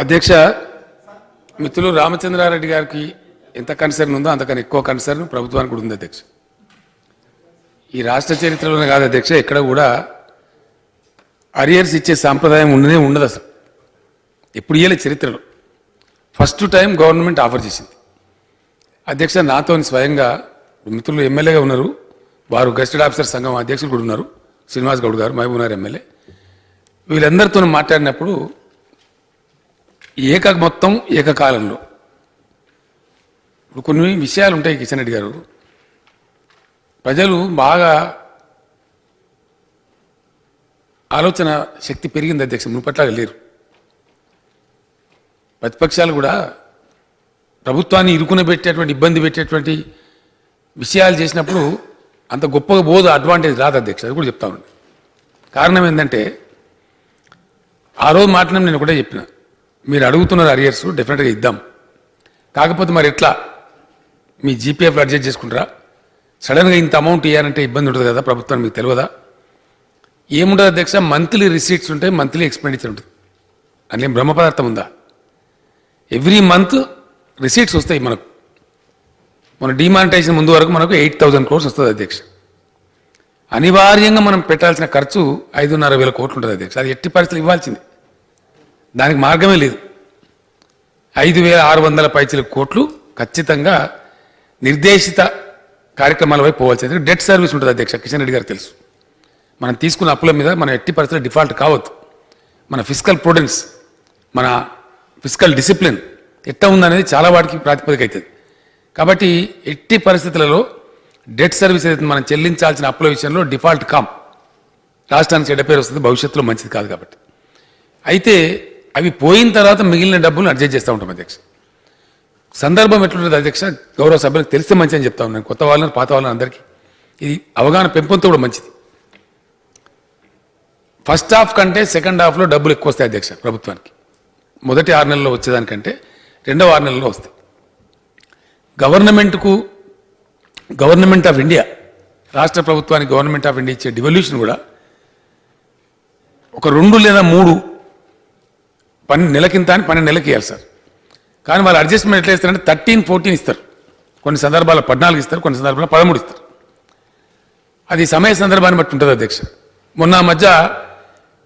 అధ్యక్ష మిత్రులు రామచంద్రారెడ్డి గారికి ఎంత కన్సర్న్ ఉందో అంతకన్నా ఎక్కువ కన్సర్న్ ప్రభుత్వానికి కూడా ఉంది అధ్యక్ష. ఈ రాష్ట్ర చరిత్రలోనే కాదు అధ్యక్ష, ఎక్కడ కూడా అరియర్స్ ఇచ్చే సాంప్రదాయం ఉండదు అసలు. ఎప్పుడు ఇయ్యలే చరిత్రలో. ఫస్ట్ టైం గవర్నమెంట్ ఆఫర్ చేసింది అధ్యక్ష. నాతో స్వయంగా మిత్రులు ఎమ్మెల్యేగా ఉన్నారు, వారు గెస్టెడ్ ఆఫీసర్ సంఘం అధ్యక్షులు కూడా ఉన్నారు, శ్రీనివాస్ గౌడ్ గారు, మహబూబ్నగర్ ఎమ్మెల్యే. వీళ్ళందరితో మాట్లాడినప్పుడు మొత్తం ఏకకాలంలో ఇప్పుడు కొన్ని విషయాలు ఉంటాయి కిషన్ రెడ్డి గారు. ప్రజలు బాగా ఆలోచన శక్తి పెరిగింది అధ్యక్ష, మునుపట్లాగా లేరు. ప్రతిపక్షాలు కూడా ప్రభుత్వాన్ని ఇరుకునబెట్టేటువంటి ఇబ్బంది పెట్టేటువంటి విషయాలు చేసినప్పుడు అంత గొప్పగా బోధ అడ్వాంటేజ్ రాదు అధ్యక్ష. అది కూడా చెప్తా ఉన్నాను. కారణం ఏంటంటే ఆ రోజు మాట్లాడిన నేను ఒకటే చెప్పిన, మీరు అడుగుతున్నారు అరియర్స్ డెఫినెట్గా ఇద్దాం, కాకపోతే మరి ఎట్లా మీ జీపీఎఫ్లో అడ్జస్ట్ చేసుకుంటారా? సడన్గా ఇంత అమౌంట్ ఇవ్వాలంటే ఇబ్బంది ఉంటుంది కదా ప్రభుత్వం, మీకు తెలియదా? ఏముంటుంది అధ్యక్ష, మంత్లీ రిసీట్స్ ఉంటాయి, మంత్లీ ఎక్స్పెండిచర్ ఉంటుంది. అందులో బ్రహ్మ పదార్థం ఉందా? ఎవ్రీ మంత్ రిసీట్స్ వస్తాయి మనకు. మన డిమానిటైజేషన్ ముందు వరకు మనకు 8,000 crores వస్తుంది అధ్యక్ష. అనివార్యంగా మనం పెట్టాల్సిన ఖర్చు 5,500 కోట్లు ఉంటుంది అధ్యక్ష. అది ఎట్టి పరిస్థితులు ఇవ్వాల్సింది, దానికి మార్గమే లేదు. 5,600 పైచల కోట్లు ఖచ్చితంగా నిర్దేశిత కార్యక్రమాల వైపు పోవాల్సింది. డెట్ సర్వీస్ ఉంటుంది అధ్యక్ష, కిషన్ రెడ్డి గారు తెలుసు. మనం తీసుకున్న అప్పుల మీద మనం ఎట్టి పరిస్థితుల్లో డిఫాల్ట్ కావద్దు. మన ఫిజికల్ ప్రుడెన్స్, మన ఫిజికల్ డిసిప్లిన్ ఎట్లా ఉందనేది చాలా వాటికి ప్రాతిపదిక అవుతుంది. కాబట్టి ఎట్టి పరిస్థితులలో డెట్ సర్వీస్ ఏదైతే మనం చెల్లించాల్సిన అప్పుల విషయంలో డిఫాల్ట్ కామ్, రాష్ట్రానికి చెడ్డ పేరు వస్తుంది, భవిష్యత్తులో మంచిది కాదు. కాబట్టి అయితే అవి పోయిన తర్వాత మిగిలిన డబ్బులు అడ్జస్ట్ చేస్తూ ఉంటాం అధ్యక్ష. సందర్భం ఎట్లుంటుంది అధ్యక్ష, గౌరవ సభ్యులకు తెలిస్తే మంచిది అని చెప్తా ఉన్నాను. కొత్త వాళ్ళని పాత వాళ్ళని అందరికీ ఇది అవగాహన పెంపొందితే కూడా మంచిది. ఫస్ట్ హాఫ్ కంటే సెకండ్ హాఫ్లో డబ్బులు ఎక్కువ వస్తాయి అధ్యక్ష ప్రభుత్వానికి. మొదటి 6 నెలల్లో వచ్చేదానికంటే రెండవ 6 నెలల్లో వస్తాయి. గవర్నమెంట్ ఆఫ్ ఇండియా, రాష్ట్ర ప్రభుత్వానికి గవర్నమెంట్ ఆఫ్ ఇండియా ఇచ్చే డివల్యూషన్ కూడా ఒక 2 లేదా 3 నెలకింత అని 12 నెలలకి ఇవ్వాలి సార్. కానీ వాళ్ళు అడ్జస్ట్మెంట్ ఎట్లా ఇస్తారంటే 13, 14 ఇస్తారు. కొన్ని సందర్భాల్లో 14 ఇస్తారు, కొన్ని సందర్భాల్లో 13 ఇస్తారు. అది సమయ సందర్భాన్ని బట్టి ఉంటుంది అధ్యక్ష. మొన్న మధ్య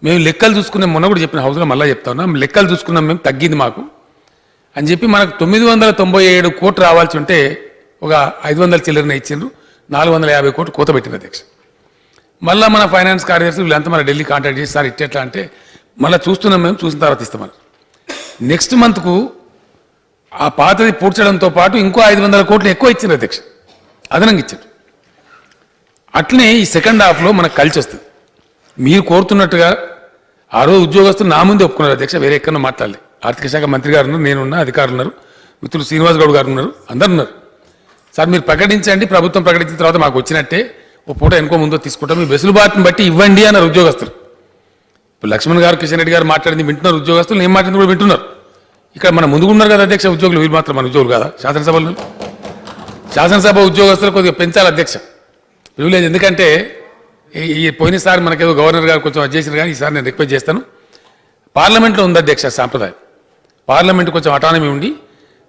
మేము లెక్కలు చూసుకున్నాం, మొన్న కూడా చెప్పిన హౌస్లో మళ్ళీ చెప్తా ఉన్నాం, లెక్కలు చూసుకున్నాం మేము, తగ్గింది మాకు అని చెప్పి మనకు 997 కోట్లు రావాల్సి ఉంటే ఒక 500 చిల్లరనే ఇచ్చిండ్రు, 450 కోట్లు కోత పెట్టింది అధ్యక్ష. మళ్ళీ మన ఫైనాన్స్ కార్యదర్శి వీళ్ళంతా మన ఢిల్లీ కాంటాక్ట్ చేసి సార్ ఇట్టెట్లా అంటే మళ్ళీ చూస్తున్నాం మేము, చూసిన తర్వాత ఇస్తామని. నెక్స్ట్ మంత్కు ఆ పాతది పూడ్చడంతో పాటు ఇంకో 500 కోట్లు ఎక్కువ ఇచ్చింది అధ్యక్ష, అదనంగా ఇచ్చారు. అట్లనే ఈ సెకండ్ హాఫ్లో మనకు కలిసి వస్తుంది. మీరు కోరుతున్నట్టుగా ఆ రోజు ఉద్యోగస్తులు నా ముందే ఒప్పుకున్నారు అధ్యక్ష, వేరే ఎక్కడో మాట్లాడలేదు. ఆర్థిక శాఖ మంత్రి గారు ఉన్నారు, నేనున్నా, అధికారులు ఉన్నారు, మిత్రులు శ్రీనివాస్ గౌడ్ గారు ఉన్నారు, అందరు ఉన్నారు. సార్ మీరు ప్రకటించండి, ప్రభుత్వం ప్రకటించిన తర్వాత మాకు వచ్చినట్టే ఓ పూట ఎనుకో ముందో తీసుకుంటాం, మీ వెసులుబాటుని బట్టి ఇవ్వండి అన్నారు ఉద్యోగస్తులు. ఇప్పుడు లక్ష్మణ్ గారు, కిషన్ రెడ్డి గారు మాట్లాడింది వింటున్నారు ఉద్యోగస్తులు, నేను మాట్లాడింది కూడా వింటున్నారు. ఇక్కడ మన ముందుకు ఉన్నారు కదా అధ్యక్ష ఉద్యోగులు, వీళ్ళు మాత్రం మన ఉద్యోగులు కదా. శాసనసభ ఉద్యోగస్తులు కొద్దిగా పెంచాలి అధ్యక్ష ప్రివిలేజ్. ఎందుకంటే ఈ పోయినసారి మనకేదో గవర్నర్ గారు కొంచెం అది చేసిన, కానీ ఈసారి నేను రిక్వెస్ట్ చేస్తాను. పార్లమెంట్లో ఉంది అధ్యక్ష సాంప్రదాయం, పార్లమెంట్ కొంచెం అటానమీ ఉండి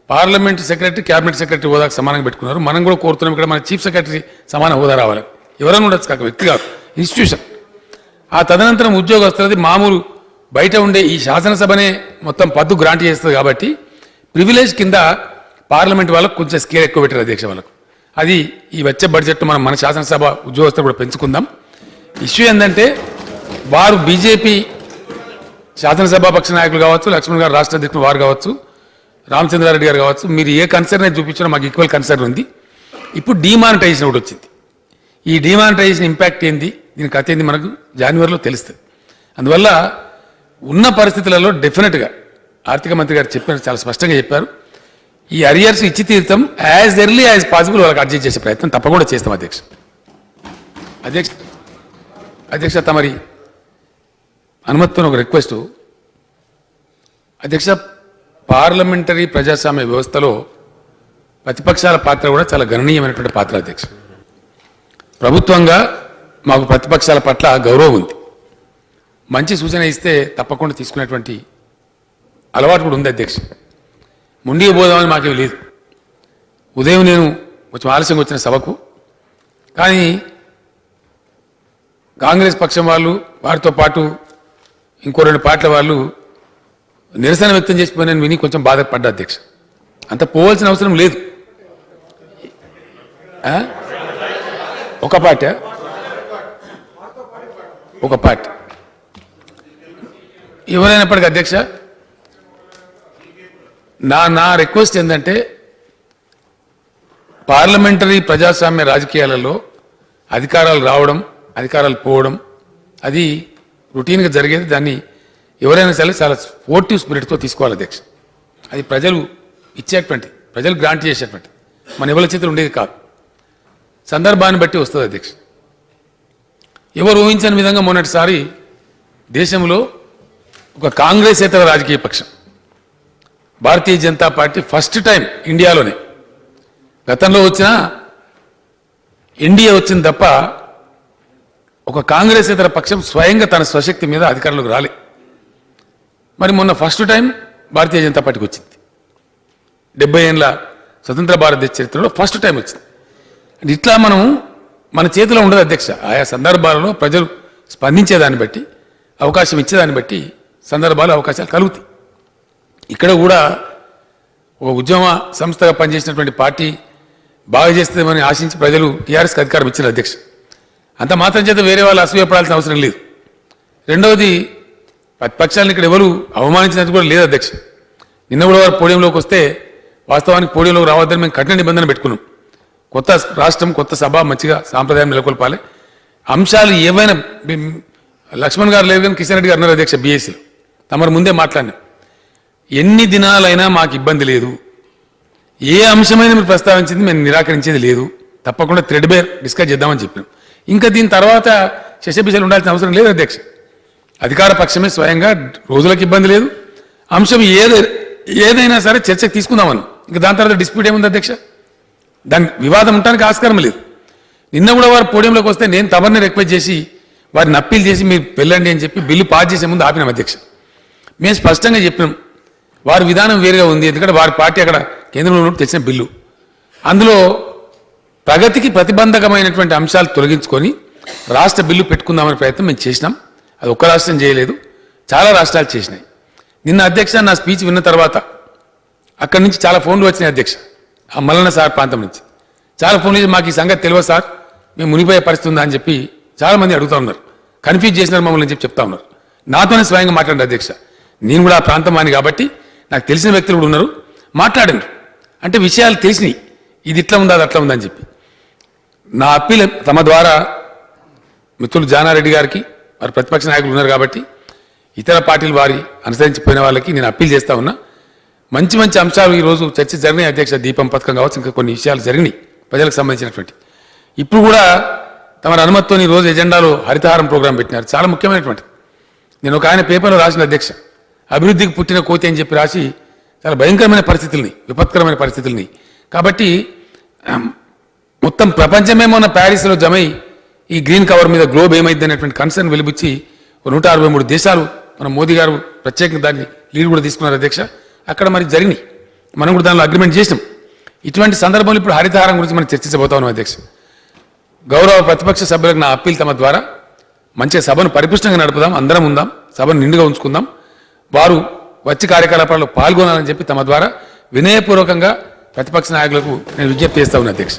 పార్లమెంట్ సెక్రటరీ క్యాబినెట్ సెక్రటరీ హోదాకు సమానంగా పెట్టుకున్నారు. మనం కూడా కోరుతున్నాం ఇక్కడ మన చీఫ్ సెక్రటరీ సమాన హోదా రావాలి, ఎవరైనా ఉండొచ్చు కాక వ్యక్తి కాదు, ఇన్స్టిట్యూషన్. ఆ తదనంతరం ఉద్యోగస్తులది మామూలు బయట ఉండే ఈ శాసనసభనే మొత్తం పద్దు గ్రాంట్ చేస్తుంది. కాబట్టి ప్రివిలేజ్ కింద పార్లమెంట్ వాళ్ళకు కొంచెం స్కేల్ ఎక్కువ పెట్టారు అధ్యక్ష వాళ్ళకు. అది ఈ వచ్చే బడ్జెట్ మనం మన శాసనసభ ఉద్యోగస్తులు కూడా పెంచుకుందాం. ఇష్యూ ఏంటంటే వారు బీజేపీ శాసనసభాపక్ష నాయకులు కావచ్చు, లక్ష్మణ్ గారు రాష్ట్ర అధ్యక్షులు వారు కావచ్చు, రామచంద్రారెడ్డి గారు కావచ్చు, మీరు ఏ కన్సర్న్ అయితే చూపించినా మాకు ఈక్వల్ కన్సర్న్ ఉంది. ఇప్పుడు డిమానిటైజేషన్ ఒకటి వచ్చింది. ఈ డిమానిటైజేషన్ ఇంపాక్ట్ ఏంది, దీని కథ ఏంది మనకు జనవరిలో తెలుస్తుంది. అందువల్ల ఉన్న పరిస్థితులలో డెఫినెట్గా ఆర్థిక మంత్రి గారు చెప్పారు, చాలా స్పష్టంగా చెప్పారు, ఈ అరియర్స్ ఇచ్చి తీరుతాం, యాజ్ ఎర్లీ యాజ్ పాసిబుల్ వాళ్ళకి అడ్జస్ట్ చేసే ప్రయత్నం తప్పకుండా చేస్తాం అధ్యక్ష తమరి అనుమతితో ఒక రిక్వెస్ట్ అధ్యక్ష. పార్లమెంటరీ ప్రజాస్వామ్య వ్యవస్థలో ప్రతిపక్షాల పాత్ర కూడా చాలా గణనీయమైనటువంటి పాత్ర అధ్యక్ష. ప్రభుత్వంగా మాకు ప్రతిపక్షాల పట్ల గౌరవం ఉంది, మంచి సూచన ఇస్తే తప్పకుండా తీసుకునేటువంటి అలవాటు కూడా ఉంది అధ్యక్ష. ముండికి పోదామని మాకేం లేదు. ఉదయం నేను కొంచెం ఆలస్యంగా వచ్చిన సభకు, కానీ కాంగ్రెస్ పక్షం వాళ్ళు, వారితో పాటు ఇంకో 2 పార్టీల వాళ్ళు నిరసన వ్యక్తం చేసిపోయినని విని కొంచెం బాధపడ్డా అధ్యక్ష. అంత పోవాల్సిన అవసరం లేదు. ఒక పార్టీ ఎవరైనప్పటికీ అధ్యక్ష, నా రిక్వెస్ట్ ఏంటంటే పార్లమెంటరీ ప్రజాస్వామ్య రాజకీయాలలో అధికారాలు రావడం, అధికారాలు పోవడం అది రొటీన్గా జరిగేది. దాన్ని ఎవరైనా సరే చాలా స్పోర్టివ్ స్పిరిట్తో తీసుకోవాలి అధ్యక్ష. అది ప్రజలు ఇచ్చేటువంటి, ప్రజలు గ్రాంట్ చేసేటువంటి, మన ఎవరి చేతులు ఉండేది కాదు. సందర్భాన్ని బట్టి వస్తుంది అధ్యక్ష. ఎవరు ఊహించని విధంగా మొన్నటిసారి దేశంలో ఒక కాంగ్రెసేతర రాజకీయ పక్షం Bharatiya Janata party first time ఇండియాలోనే, గతంలో వచ్చిన ఎన్డీఏ వచ్చింది తప్ప ఒక కాంగ్రెసేతర పక్షం స్వయంగా తన స్వశక్తి మీద అధికారంలోకి రాలే. మరి మొన్న ఫస్ట్ టైం భారతీయ జనతా పార్టీకి వచ్చింది. 70 ఏళ్ళ స్వతంత్ర భారతదేశ చరిత్రలో ఫస్ట్ టైం వచ్చింది. ఇట్లా మనం మన చేతిలో ఉండదు అధ్యక్ష. ఆయా సందర్భాలలో ప్రజలు స్పందించేదాన్ని బట్టి, అవకాశం ఇచ్చేదాన్ని బట్టి సందర్భాలు, అవకాశాలు కలుగుతాయి. ఇక్కడ కూడా ఒక ఉద్యమ సంస్థగా పనిచేసినటువంటి పార్టీ బాగా చేస్తుందని ఆశించి ప్రజలు టీఆర్ఎస్కి అధికారం ఇచ్చారు అధ్యక్ష. అంత మాత్రం చేత వేరే వాళ్ళు అసూయపడాల్సిన అవసరం లేదు. రెండవది, ప్రతిపక్షాలను ఇక్కడ ఎవరు అవమానించినట్టు కూడా లేదు అధ్యక్ష. నిన్న కూడా వారు పోడియంలోకి వస్తే వాస్తవానికి పోడియంలోకి రావద్దని మేము కఠిన నిబంధన పెట్టుకున్నాం. కొత్త రాష్ట్రం, కొత్త సభ, మంచిగా సాంప్రదాయం నెలకొల్పాలి. అంశాలు ఏవైనా లక్ష్మణ్ గారు లేదు కానీ కిషన్ రెడ్డి గారు అన్నారు అధ్యక్ష బీఎస్సీలో, తమరు ముందే మాట్లాడినా ఎన్ని దినాలైనా మాకు ఇబ్బంది లేదు, ఏ అంశమైనా మీరు ప్రస్తావించింది మేము నిరాకరించేది లేదు, తప్పకుండా థ్రెడ్బేర్ డిస్కస్ చేద్దామని చెప్పినాం. ఇంకా దీని తర్వాత శశబిషలు ఉండాల్సిన అవసరం లేదు అధ్యక్ష. అధికార పక్షమే స్వయంగా రోజులకు ఇబ్బంది లేదు, అంశం ఏదైనా సరే చర్చకు తీసుకుందామని. ఇంకా దాని తర్వాత డిస్ప్యూట్ ఏముంది అధ్యక్ష? దాని వివాదం ఉండడానికి ఆస్కారం లేదు. నిన్న కూడా వారు పోడియంలోకి వస్తే నేను తమరిని రిక్వెస్ట్ చేసి వారిని అప్పీల్ చేసి మీరు వెళ్ళండి అని చెప్పి బిల్లు పాస్ చేసే ముందు ఆపినాం అధ్యక్ష. మేము స్పష్టంగా చెప్పినాం వారి విధానం వేరుగా ఉంది, ఎందుకంటే వారి పార్టీ అక్కడ కేంద్రంలో తెచ్చిన బిల్లు, అందులో ప్రగతికి ప్రతిబంధకమైనటువంటి అంశాలు తొలగించుకొని రాష్ట్ర బిల్లు పెట్టుకుందామనే ప్రయత్నం మేము చేసినాం. అది ఒక్క రాష్ట్రం చేయలేదు, చాలా రాష్ట్రాలు చేసినాయి. నిన్న అధ్యక్ష నా స్పీచ్ విన్న తర్వాత అక్కడి నుంచి చాలా ఫోన్లు వచ్చినాయి అధ్యక్ష. ఆ మల్లన్న సార్ ప్రాంతం నుంచి చాలా ఫోన్లు చేసి మాకు ఈ సంగతి తెలియదు సార్, మేము మునిగిపోయే పరిస్థితి ఉందా అని చెప్పి చాలామంది అడుగుతూ ఉన్నారు. కన్ఫ్యూజ్ చేసినారు మమ్మల్ని అని చెప్పి చెప్తా ఉన్నారు. నాతోనే స్వయంగా మాట్లాడండి అధ్యక్ష. నేను కూడా ఆ ప్రాంతం అని కాబట్టి నాకు తెలిసిన వ్యక్తులు కూడా ఉన్నారు, మాట్లాడండి. అంటే విషయాలు తెలిసినాయి, ఇది ఇట్లా ఉందా అది అట్లా ఉందా అని చెప్పి. నా అప్పీల్ తమ ద్వారా మిత్రులు జానారెడ్డి గారికి, వారి ప్రతిపక్ష నాయకులు ఉన్నారు కాబట్టి ఇతర పార్టీలు వారి అనుసరించిపోయిన వాళ్ళకి నేను అప్పీల్ చేస్తా ఉన్నా. మంచి మంచి అంశాలు ఈరోజు చర్చ జరిగినాయి అధ్యక్ష. దీపం పథకం కావచ్చు, ఇంకా కొన్ని విషయాలు జరిగినాయి ప్రజలకు సంబంధించినటువంటి. ఇప్పుడు కూడా తమ అనుమతితో ఈరోజు ఎజెండాలో హరితహారం ప్రోగ్రాం పెట్టినారు, చాలా ముఖ్యమైనటువంటి. నేను ఒక ఆయన పేపర్లో రాసిన అధ్యక్ష, అభివృద్ధికి పుట్టిన కోతి అని చెప్పి రాసి చాలా భయంకరమైన పరిస్థితుల్ని, విపత్కరమైన పరిస్థితుల్ని. కాబట్టి మొత్తం ప్రపంచమే మొన్న ప్యారిస్లో జమై ఈ గ్రీన్ కవర్ మీద గ్లోబ్ ఏమైంది అనేటువంటి కన్సర్న్ వెలిబుచ్చి 163 దేశాలు మన మోదీ గారు ప్రత్యేకంగా దాన్ని లీడ్ కూడా తీసుకున్నారు అధ్యక్ష. అక్కడ మరి జరిగినాయి, మనం కూడా దానిలో అగ్రిమెంట్ చేసినాం. ఇటువంటి సందర్భంలో ఇప్పుడు హరితహారం గురించి మనం చర్చించబోతా ఉన్నాం అధ్యక్ష. గౌరవ ప్రతిపక్ష సభ్యులకు నా అప్పీల్ తమ ద్వారా మంచిగా సభను పరిపుష్టంగా నడుపుదాం, అందరం ఉందాం, సభను నిండుగా ఉంచుకుందాం, వారు వచ్చి కార్యకలాపాల్లో పాల్గొనాలని చెప్పి తమ ద్వారా వినయపూర్వకంగా ప్రతిపక్ష నాయకులకు నేను విజ్ఞప్తి చేస్తా ఉన్నా అధ్యక్ష.